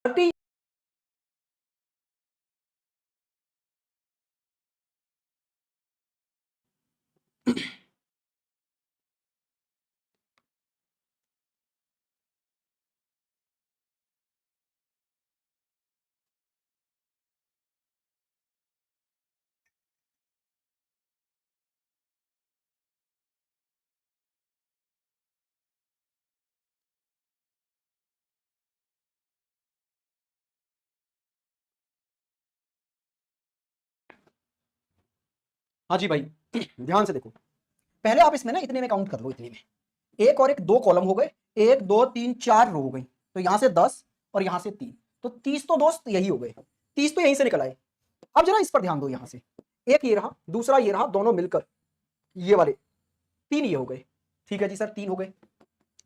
30। हाँ जी भाई, ध्यान से देखो। पहले आप इसमें ना इतने में काउंट कर लो, इतने में एक और एक दो कॉलम हो गए, एक दो तीन चार रो हो गई, तो यहां से 10 और यहां से 3, तो 30 तो दोस्त यही हो गए, 30 तो यहीं से निकल आए। अब जरा इस पर ध्यान दो, यहां से एक ये रहा, दूसरा ये रहा, दोनों मिलकर ये वाले 3 ये हो गए। ठीक है जी सर, 3 हो गए।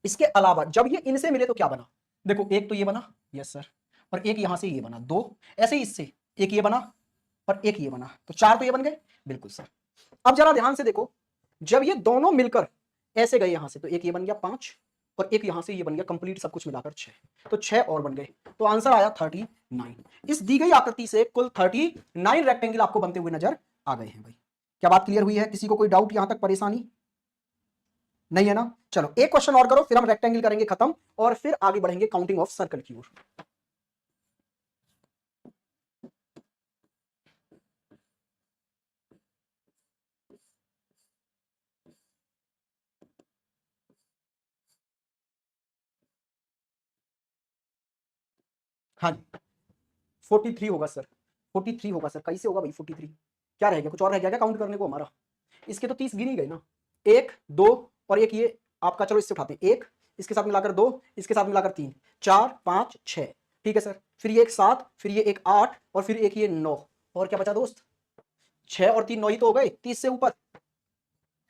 इसके अलावा जब ये इनसे मिले तो क्या बना, देखो एक तो ये बना, यस सर, और एक यहां से ये बना, 2 ऐसे ही इससे एक ये बना और एक ये बना, तो 4 तो ये बन गए, बिल्कुल सर। अब जरा ध्यान से देखो, जब ये दोनों मिलकर ऐसे गए यहां से, तो एक ये बन गया 5 और एक यहां से ये बन गया, कंप्लीट सब कुछ मिलाकर 6, तो 6 और बन गए, तो आंसर आया 39। इस दी गई आकृति से कुल 39 रेक्टेंगल आपको बनते हुए नजर आ गए हैं भाई। क्या बात क्लियर हुई है? किसी को कोई डाउट यहां तक, परेशानी नहीं है ना? चलो एक क्वेश्चन और करो, फिर हम रेक्टेंगल करेंगे खत्म और फिर आगे बढ़ेंगे काउंटिंग ऑफ सर्कल की ओर। हाँ जी, 43 होगा सर, 43 होगा सर। कैसे होगा भाई 43? क्या रह गया, कुछ और रह गया क्या काउंट करने को हमारा? इसके तो 30 गिन ही गए ना, एक दो और एक ये आपका, चलो इससे उठाते हैं, एक इसके साथ मिलाकर 2, इसके साथ मिलाकर 3, 4 5 6, ठीक है सर। फिर ये एक 7, फिर ये एक 8 और फिर एक ये 9, और क्या बचा दोस्त? 6 और 3 9 ही तो हो गए 30 से ऊपर।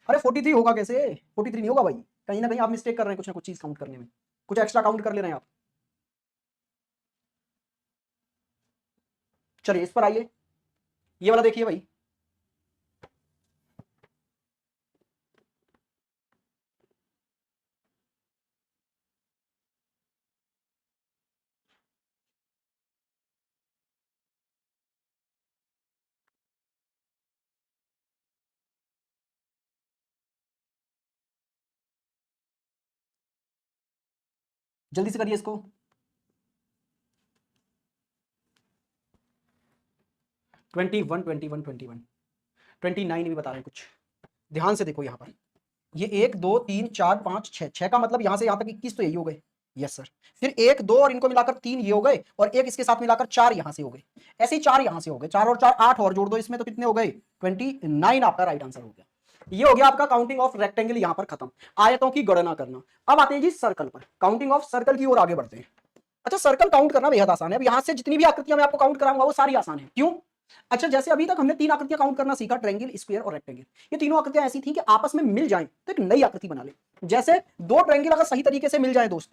अरे 43 होगा कैसे? 43 नहीं होगा भाई, कहीं ना कहीं आप मिस्टेक कर रहे हैं, कुछ ना कुछ चीज काउंट करने में, कुछ एक्स्ट्रा काउंट कर ले रहे हैं आप। चलिए इस पर आइए, ये वाला देखिए भाई। जल्दी से करिए इसको। 21 21 21 29 भी बता रहे हैं कुछ। ध्यान से देखो यहाँ पर, ये 1 2 3 4 5 6, 6 का मतलब यहां से यहां तक 21 तो यही हो गए, यस सर। फिर एक दो और इनको मिलाकर 3 ये हो गए, और एक इसके साथ मिलाकर 4 यहां से हो गए, ऐसे ही 4 यहां से हो गए, 4 और 4 8 और जोड़ दो इसमें, तो कितने हो गए? 29 आपका राइट आंसर हो गया। ये हो गया आपका काउंटिंग ऑफ रेक्टेंगल यहां पर खत्म, आयतों की गणना करना। अब आते हैं जी सर्कल पर, काउंटिंग ऑफ सर्कल की ओर आगे बढ़ते हैं। अच्छा, सर्कल काउंट करना बेहद आसान है। अब यहां से जितनी भी आकृतियां मैं आपको काउंट कराऊंगा वो सारी आसान है, क्यों? अच्छा, जैसे अभी तक हमने 3 आकृतियां काउंट करना सीखा, ट्रायंगल, स्क्वायर और रेक्टेंगल। ये तीनों आकृतियां ऐसी थी कि आपस में मिल जाएं तो एक नई आकृति बना ले। जैसे दो ट्रायंगल अगर सही तरीके से मिल जाए दोस्त,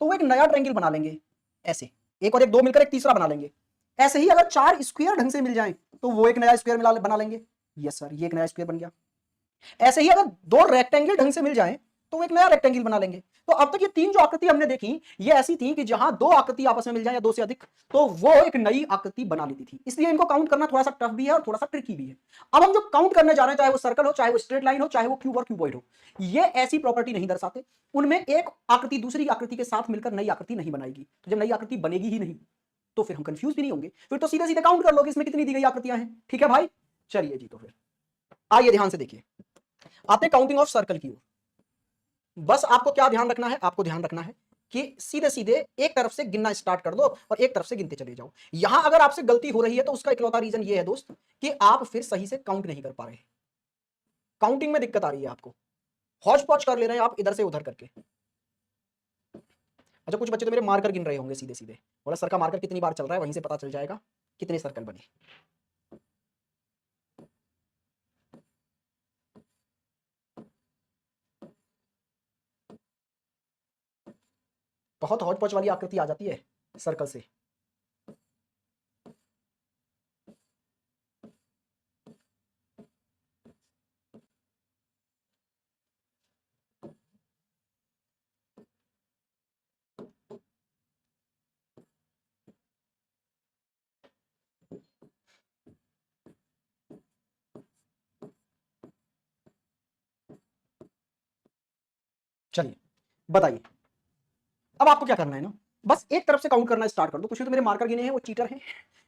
तो वो एक नया ट्रायंगल बना लेंगे, ऐसे एक और एक दो मिलकर एक तीसरा बना लेंगे। ऐसे ही अगर 4 स्क्वायर ढंग से मिल जाए तो वो एक नया स्क्वायर बना लेंगे, यस सर, ये एक नया स्क्वायर बन गया। ऐसे ही अगर दो रेक्टेंगल ढंग से मिल जाए तो वो एक नया रेक्टेंगल बना लेंगे। तो अब तक ये 3 जो आकृति हमने देखी, ये ऐसी थी कि जहां दो आकृति आपस में मिल जाए या दो से अधिक, तो वो एक नई आकृति बना लेती थी। इसलिए इनको काउंट करना थोड़ा सा टफ भी है और थोड़ा सा ट्रिकी भी है। अब हम जो काउंट करने जा रहे हैं, चाहे वो सर्कल हो, चाहे वो स्ट्रेट लाइन हो, चाहे वो क्यूब और क्यूबॉइड हो, ये ऐसी प्रॉपर्टी नहीं दर्शाते। उनमें एक आकृति दूसरी आकृति के साथ मिलकर नई आकृति नहीं बनाएगी। तो जब नई आकृति बनेगी ही नहीं, तो फिर हम कंफ्यूज भी नहीं होंगे, फिर तो सीधे सीधे काउंट कर लो कि इसमें कितनी दी गई आकृतियां हैं। ठीक है भाई, चलिए जी, तो फिर आइए ध्यान से देखिए, आते काउंटिंग ऑफ सर्कल की ओर। बस आपको क्या ध्यान रखना है, आपको ध्यान रखना है कि सीधे सीधे एक तरफ से गिनना स्टार्ट कर दो और एक तरफ से गिनते चले जाओ। यहां अगर आपसे गलती हो रही है तो उसका इकलौता रीजन ये है दोस्त कि आप फिर सही से काउंट नहीं कर पा रहे, काउंटिंग में दिक्कत आ रही है आपको, हौच पौच कर ले रहे हैं आप इधर से उधर करके। अच्छा, कुछ बच्चे तो मेरे मार्कर गिन रहे होंगे सीधे सीधे, बोला सर का मार्कर कितनी बार चल रहा है, वहीं से पता चल जाएगा कितने सर्कल बने। बहुत हौच पौच वाली आकृति आ जाती है सर्कल से। बताइए अब आपको क्या करना है ना, बस एक तरफ से काउंट करना स्टार्ट कर दो। कुछ तो मेरे मार्कर गिने हैं वो चीटर हैं,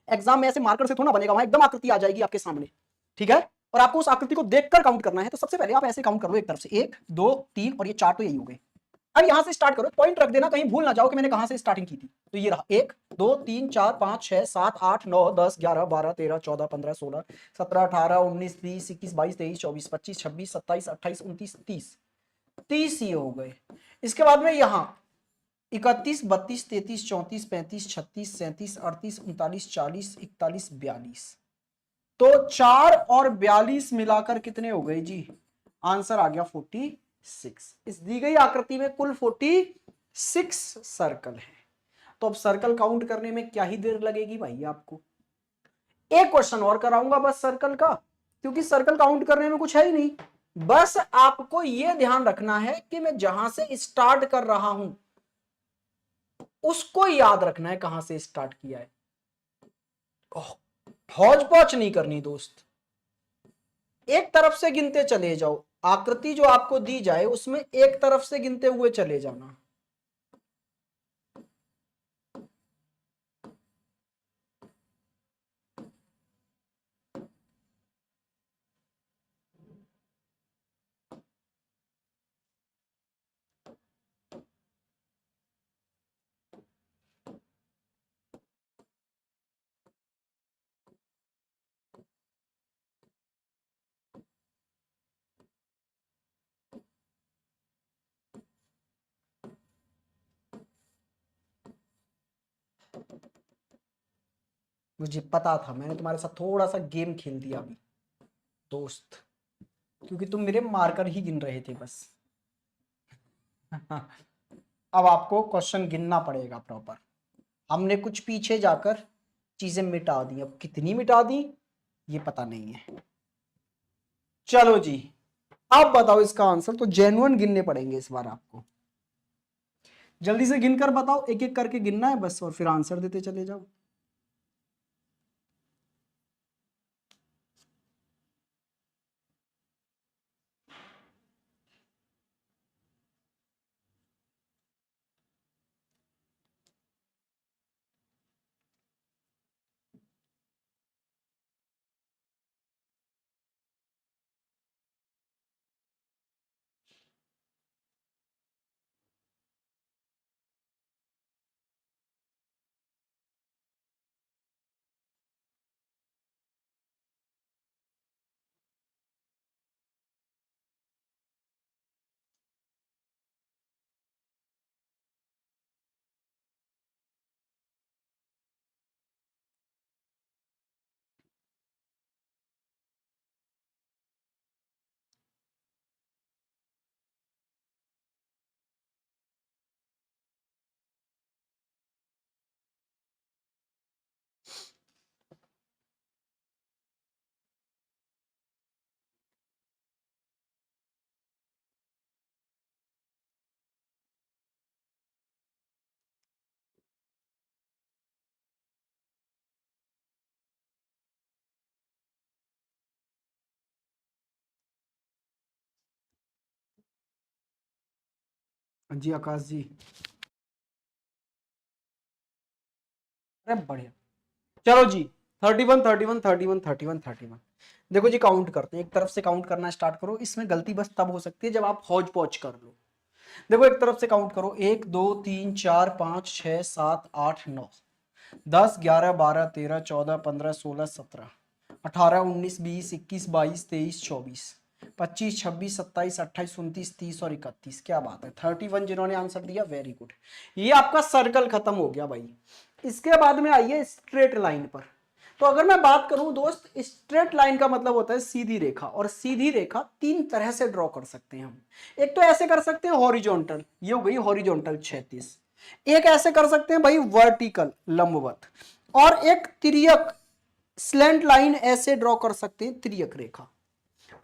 एग्जाम में ऐसे मार्कर से थोड़ा बनेगा, वहां एकदम आकृति आ जाएगी आपके सामने, ठीक है, और आपको उस आकृति को देखकर काउंट करना है। तो सबसे पहले आप ऐसे काउंट कर लो एक तरफ से, 1 2 3 और ये 4 तो यही हो गए। अब यहां से स्टार्ट करो, पॉइंट रख देना, कहीं भूल ना जाओ कि मैंने कहां से स्टार्टिंग की थी। तो ये रहा 1 2 3 4 5 6 7 8 9 10 11 12 13 14 15 16 17 18 19 20 21 22 23 24 25 26 27 28 29 30, 30 ये हो गए। इसके बाद में यहां 31 32 33 34 35 36 37 38 39 40 41 42, तो 4 और 42 मिलाकर कितने हो गए जी, आंसर आ गया 46। इस दी गई आकृति में कुल 46 सर्कल है। तो अब सर्कल काउंट करने में क्या ही देर लगेगी भाई आपको, एक क्वेश्चन और कराऊंगा बस सर्कल का, क्योंकि सर्कल काउंट करने में कुछ है ही नहीं। बस आपको यह ध्यान रखना है कि मैं जहां से स्टार्ट कर रहा हूं उसको याद रखना है कहां से स्टार्ट किया है, हौज पौच नहीं करनी दोस्त। एक तरफ से गिनते चले जाओ, आकृति जो आपको दी जाए उसमें एक तरफ से गिनते हुए चले जाना। मुझे पता था, मैंने तुम्हारे साथ थोड़ा सा गेम खेल दिया अभी दोस्त, क्योंकि तुम मेरे मार्कर ही गिन रहे थे बस। अब आपको क्वेश्चन गिनना पड़ेगा प्रॉपर। हमने कुछ पीछे जाकर चीजें मिटा दी, अब कितनी मिटा दी ये पता नहीं है। चलो जी अब बताओ इसका आंसर, तो जेन्युइन गिनने पड़ेंगे इस बार आपको। जल्दी से गिनकर बताओ, एक एक करके गिनना है बस और फिर आंसर देते चले जाओ। जी आकाश जी, अरे बढ़िया। चलो जी 31 31 31 31 31, देखो जी काउंट करते हैं, एक तरफ से काउंट करना स्टार्ट करो। इसमें गलती बस तब हो सकती है जब आप हौज पौच कर लो। देखो एक तरफ से काउंट करो, 1 2 3 4 5 6 7 8 9 10 11 12 13 14 15 16 17 18 19 20 21 22 23 24 25 26 27 28 29 30 और 31। क्या बात है, 31 जिन्होंने आंसर दिया, वेरी गुड। ये आपका सर्कल खत्म हो गया भाई। इसके बाद में आइए स्ट्रेट लाइन पर। तो अगर मैं बात करूं दोस्त, स्ट्रेट लाइन का मतलब होता है सीधी रेखा, और सीधी रेखा तीन तरह से ड्रॉ कर सकते हैं हम। एक तो ऐसे कर सकते हैं हॉरिजॉन्टल, ये हो गई हॉरिजॉन्टल 36। एक ऐसे कर सकते हैं भाई वर्टिकल लंबवत, और एक तिर्यक स्लैंट लाइन ऐसे ड्रॉ कर सकते हैं, तिर्यक रेखा।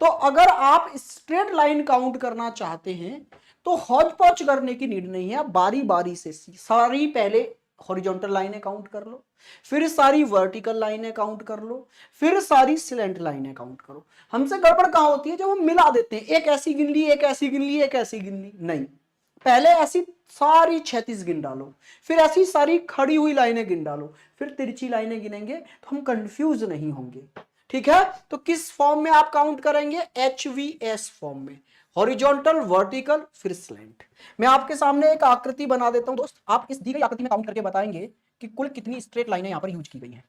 तो अगर आप स्ट्रेट लाइन काउंट करना चाहते हैं तो हौच पौच करने की नीड नहीं है, बारी बारी से सारी पहले हॉरिजॉन्टल लाइनें काउंट कर लो, फिर सारी वर्टिकल लाइनें काउंट कर लो, फिर सारी स्लैंट लाइनें काउंट करो। हमसे गड़बड़ कहां होती है, जब हम मिला देते हैं, एक ऐसी गिन ली एक ऐसी गिन ली एक ऐसी गिन ली, नहीं, पहले ऐसी सारी 36 गिन डालो, फिर ऐसी सारी खड़ी हुई लाइनें गिन डालो, फिर तिरछी लाइनें गिनेंगे तो हम कंफ्यूज नहीं होंगे। ठीक है, तो किस फॉर्म में आप काउंट करेंगे? HVS फॉर्म में, हॉरिजॉन्टल, वर्टिकल, फिर स्लैंट। मैं आपके सामने एक आकृति बना देता हूं दोस्त, आप इस दी गई आकृति में काउंट करके बताएंगे कि कुल कितनी स्ट्रेट लाइनें यहां पर यूज की गई हैं।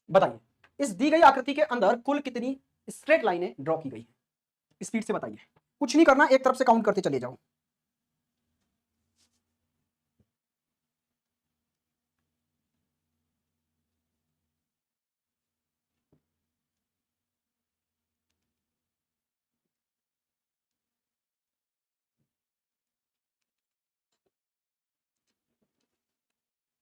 बताइए, इस दी गई आकृति के अंदर कुल कितनी स्ट्रेट लाइनें ड्रॉ की गई हैं? स्पीड से बताइए, कुछ नहीं करना, एक तरफ से काउंट करते चले जाओ।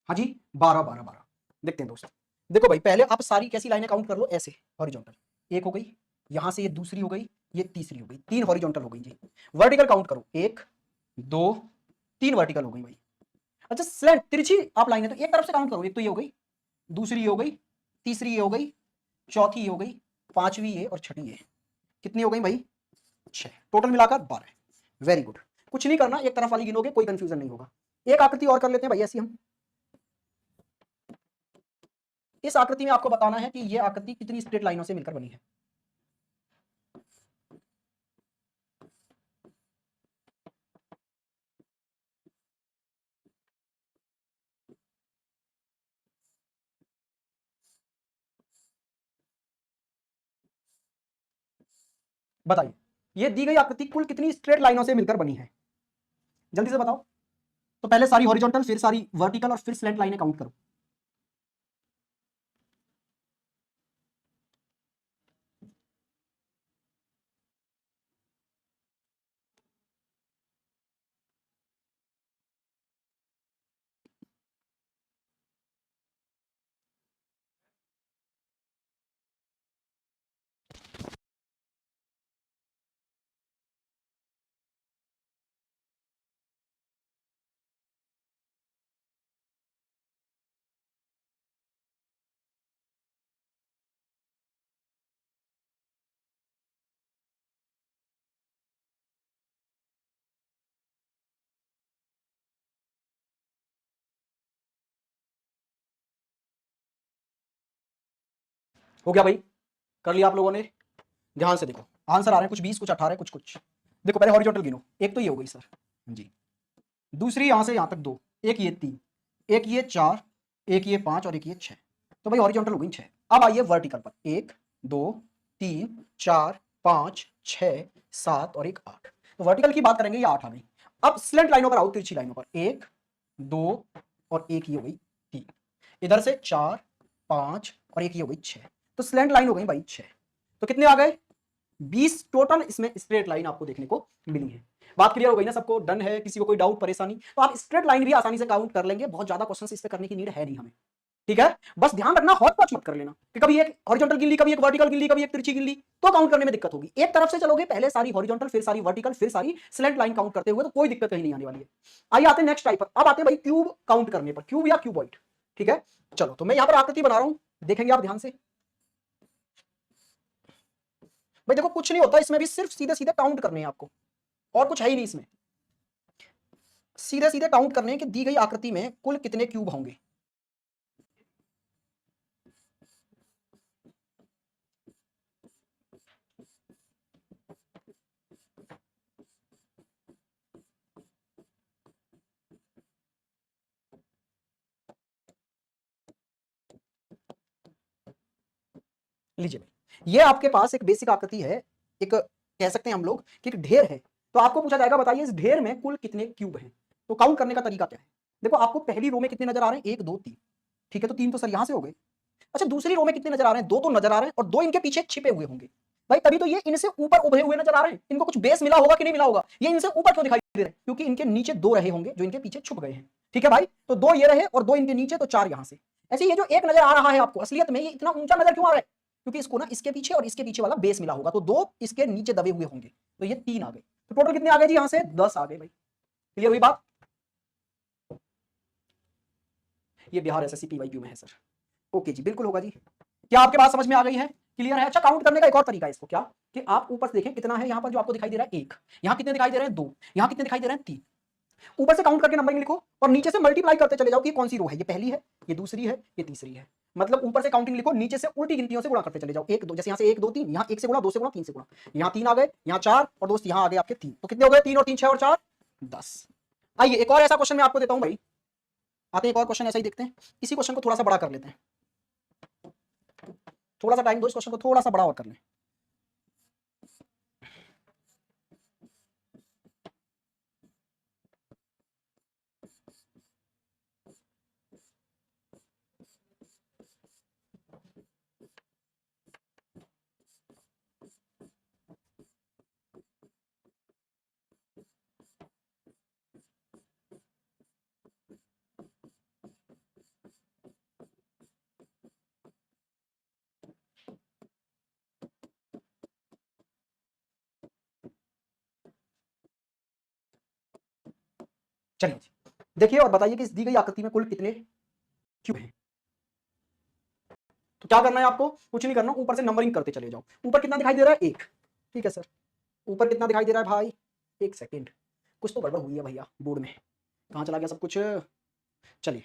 हाँ जी, 12 12 12। देखते हैं दोस्त, देखो भाई, पहले आप सारी कैसी लाइनें काउंट कर लो, ऐसे हॉरिजॉन्टल, एक हो गई, यहां से ये दूसरी हो गई, ये तीसरी हो गई, 3 हॉरिजॉन्टल हो गई जी। वर्टिकल काउंट करो, 1 2 3 वर्टिकल हो गई भाई। अच्छा, स्लैंट, तिरछी आप लाइनें तो एक तरफ से काउंट करो, एक तो ये हो गई, दूसरी ये हो गई, तीसरी ये हो गई, चौथी ये हो गई, पांचवी ये और छठी ये। कितनी हो गई भाई? 6, टोटल मिलाकर 12। वेरी गुड, कुछ नहीं करना, एक तरफ वाली गिनोगे, कोई कंफ्यूजन नहीं होगा। एक आकृति और कर लेते हैं भाई ऐसी हम। इस आकृति में आपको बताना है कि यह आकृति कितनी स्ट्रेट लाइनों से मिलकर बनी है। बताइए, ये दी गई आकृति कुल कितनी स्ट्रेट लाइनों से मिलकर बनी है? जल्दी से बताओ। तो पहले सारी हॉरिजॉन्टल, फिर सारी वर्टिकल और फिर स्लैंट लाइनें काउंट करो। हो गया भाई? कर लिया आप लोगों ने? ध्यान से देखो, आंसर आ रहे हैं कुछ 20, कुछ 18, कुछ कुछ। देखो पहले हॉरिजॉन्टल गिनो, एक तो ये हो गई सर जी, दूसरी यहां से यहां तक 2, एक ये 3, एक ये 4, एक ये 5 और एक ये 6। तो भाई हॉरिजॉन्टल हो गई 6। अब आइए वर्टिकल पर, 1 2 3 4 5 6 7 और एक 8। तो वर्टिकल की बात करेंगे, ये 8 आ गई। अब स्लैंट लाइनों पर आओ, तिरछी लाइनों पर, 1 2 और एक ये हो गई 3, इधर से 4 5 और एक ये हो गई 6। तो स्लैंट लाइन हो गई भाई 6। तो कितने आ गए? 20 टोटल इसमें स्ट्रेट लाइन आपको देखने को मिली है। बात क्लियर हो गई ना सबको? डन है? किसी को कोई डाउट परेशानी? तो आप स्ट्रेट लाइन भी आसानी से काउंट कर लेंगे, बहुत ज्यादा क्वेश्चन इस पे करने की नीड है नहीं हमें। ठीक है, बस ध्यान रखना, हॉट पॉच मत कर लेना कि कभी एक हॉरिजॉन्टल गिन ली, कभी एक वर्टिकल गिन ली, कभी एक तिरछी गिन ली, तो काउंट करने में दिक्कत होगी। एक तरफ से चलोगे, पहले सारी हॉरिजॉन्टल, फिर सारी वर्टिकल, फिर सारी स्लैंट लाइन काउंट करते हुए, तो कोई दिक्कत कहीं नहीं आने वाली है। आइए आते हैं नेक्स्ट टाइप पर। अब आते हैं भाई क्यूब काउंट करने पर, क्यूब या क्यूबॉइड। ठीक है, चलो तो मैं यहां पर आकृति बना रहा हूं, देखेंगे आप ध्यान से। भाई देखो, कुछ नहीं होता इसमें भी, सिर्फ सीधे सीधे काउंट करने हैं आपको, और कुछ है ही नहीं इसमें। सीधे सीधे काउंट करने हैं कि दी गई आकृति में कुल कितने क्यूब होंगे। लीजिए भाई, ये आपके पास एक बेसिक आकृति है, एक कह सकते हैं हम लोग कि एक ढेर है। तो आपको पूछा जाएगा, बताइए इस ढेर में कुल कितने क्यूब हैं। तो काउंट करने का तरीका क्या है? देखो, आपको पहली रो में कितने नजर आ रहे हैं? 1 2 3। ठीक है, तो 3 तो सर यहां से हो गए। अच्छा, दूसरी रो में कितने नजर आ रहे हैं? 2 तो नजर आ रहे हैं, और 2 इनके पीछे छिपे हुए होंगे। भाई तभी तो ये इनसे ऊपर उभरे हुए नजर आ रहे हैं। इनको कुछ बेस मिला होगा कि नहीं मिला होगा? ये इनसे ऊपर क्यों दिखाई दे रहे हैं? क्योंकि इनके नीचे 2 रहे होंगे जो इनके पीछे छुप गए हैं। ठीक है भाई, तो 2 ये रहे और 2 इनके नीचे, तो 4 यहां से। ऐसे ये जो एक नजर आ रहा है आपको, असलियत में ये इतना ऊंचा नजर क्यों आ रहा है? क्योंकि इसको ना इसके पीछे और इसके पीछे वाला बेस मिला होगा, तो 2 इसके नीचे दबे हुए होंगे, तो ये 3 आ गए। तो टोटल कितने आ गए जी यहां से? 10 आ गए भाई। क्लियर हुई बात? ये बिहार एसएससी पीवाईक्यू में है सर। ओके जी, बिल्कुल होगा जी। क्या आपके बात समझ में आ गई है? क्लियर है? अच्छा, काउंट करने का एक और तरीका है इसको, क्या कि आप ऊपर से देखें कितना है यहाँ पर जो आपको दिखाई दे रहा है 1, यहाँ कितने दिखाई दे रहे हैं 2, यहाँ कितने दिखाई दे रहे हैं 3। ऊपर से काउंट करके नंबरिंग लिखो और नीचे से मल्टीप्लाई करते चले जाओ कि कौन सी रो है, ये पहली है, ये दूसरी है, ये तीसरी है। मतलब ऊपर से काउंटिंग लिखो, नीचे से उल्टी गिनतियों से गुणा करते चले जाओ। 1 2, जैसे यहाँ से 1 2 3, यहाँ 1 से गुणा, 2 से गुणा, 3 से गुणा, यहाँ 3 आ गए, यहाँ 4 और दोस्त यहाँ आ गए आपके 3। तो कितने हो गए? 3 और 3 6 और 4 10। आइए एक और ऐसा क्वेश्चन मैं आपको देता हूं भाई। आते हैं एक और क्वेश्चन ऐसा ही देखते हैं। इसी क्वेश्चन को थोड़ा सा बड़ा कर लेते हैं, थोड़ा सा टाइम दो, इस क्वेश्चन को थोड़ा सा बड़ा और कर लें। चलिए देखिए और बताइए कि इस दी गई आकृति में कुल कितने क्यूब हैं। तो क्या करना है आपको? कुछ नहीं करना, ऊपर से नंबरिंग करते चले जाओ। ऊपर कितना दिखाई दे रहा है? 1। ठीक है सर, ऊपर कितना दिखाई दे रहा है भाई? 1 सेकेंड, कुछ तो गड़बड़ हुई है भैया बोर्ड में, कहाँ चला गया सब कुछ? चलिए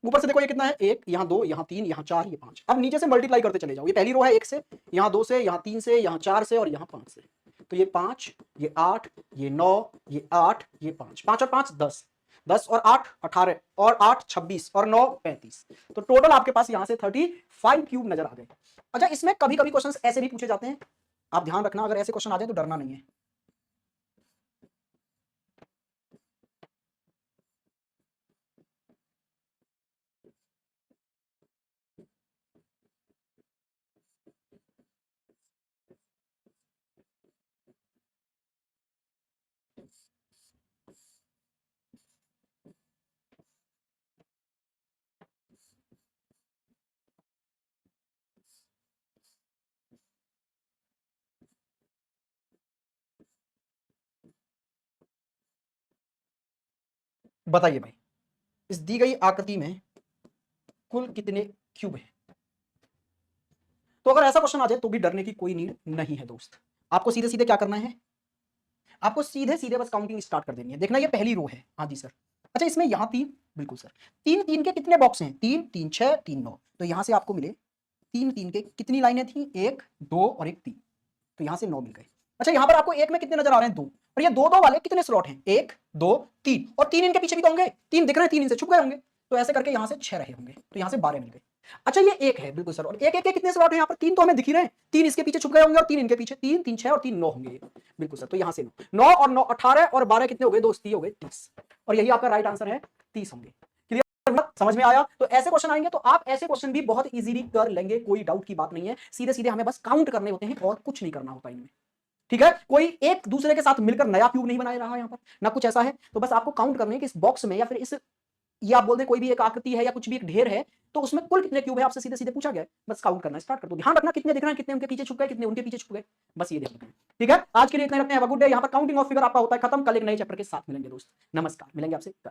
ऊपर से देखो ये कितना है? 1, यहाँ 2, यहाँ 3, यहाँ 4, ये 5। अब नीचे से मल्टीप्लाई करते चले जाओ। ये पहली रो है 1 से, यहाँ 2 से, यहाँ 3 से, यहाँ 4 से और यहाँ 5 से। तो ये 5, ये 8, ये 9, ये 8, ये 5, 5 और 5 10, 10 और 8 18 और 8 26 और 9 35। तो टोटल आपके पास यहाँ से 35 क्यूब नजर आ गए। अच्छा, इसमें कभी कभी क्वेश्चन ऐसे भी पूछे जाते हैं, आप ध्यान रखना, अगर ऐसे क्वेश्चन आ जाए तो डरना नहीं है। बताइए भाई, इस दी गई आकृति में कुल कितने क्यूब हैं? तो अगर ऐसा क्वेश्चन आ जाए तो भी डरने की कोई नीड नहीं है दोस्त। आपको सीधे सीधे क्या करना है? आपको सीधे सीधे बस काउंटिंग स्टार्ट कर देनी है। देखना ये पहली रो है, हाँ जी सर। अच्छा, इसमें यहाँ 3, बिल्कुल सर। 3 3 के कितने बॉक्स हैं? 3 3 6 3 9। तो यहाँ से आपको मिले 3 3 के कितनी लाइनें थी? 1 2 और 1 3। तो यहाँ से 9 मिल गए। अच्छा, यहाँ पर आपको एक में कितने नजर आ रहे हैं? 2। और ये 2 2 वाले कितने स्लॉट हैं? 1 2 3 और 3 इनके पीछे भी तो होंगे। 3 दिख रहे हैं, 3 इनसे छुप गए होंगे। तो ऐसे करके यहाँ से 6 रहे होंगे, तो यहाँ से 12 मिल गए। अच्छा, ये 1 है, बिल्कुल सर। और 1 1 के कितने स्लॉट हैं यहाँ पर? 3 तो हमें दिख ही रहे हैं, 3 इसके पीछे छुप गए होंगे और 3 इनके पीछे। 3 3 6 और 3 9 होंगे ये, बिल्कुल सर। तो यहाँ से 9 और 9 18 और 12 कितने हो गए दोस्त? 30 हो गए, 30। और यही आपका राइट आंसर है, 30 होंगे। क्लियर, समझ में आया? तो ऐसे क्वेश्चन आएंगे तो आप ऐसे क्वेश्चन भी बहुत इजीली कर लेंगे, कोई डाउट की बात नहीं है। सीधे सीधे हमें बस काउंट करने होते हैं और कुछ नहीं करना होता इनमें। ठीक है, कोई एक दूसरे के साथ मिलकर नया क्यूब नहीं बना रहा है यहाँ पर, ना कुछ ऐसा है। तो बस आपको काउंट करने कि इस बॉक्स में या फिर इस, ये आप बोल दें कोई भी एक आकृति है या कुछ भी एक ढेर है, तो उसमें कुल कितने क्यूब है आपसे सीधे सीधे पूछा गया है। बस काउंट करना स्टार्ट कर दो। ध्यान रखना कितने दिख रहे हैं, कितने उनके पीछे छुप गए, कितने उनके पीछे छुप गए, बस ये ध्यान रखना। ठीक है, आज के लिए इतना रखते हैं। Have a good day. यहाँ पर काउंटिंग ऑफ फिगर आपका होता है खत्म। कल एक नए चैप्टर के साथ मिलेंगे दोस्त। नमस्कार, मिलेंगे आपसे कल।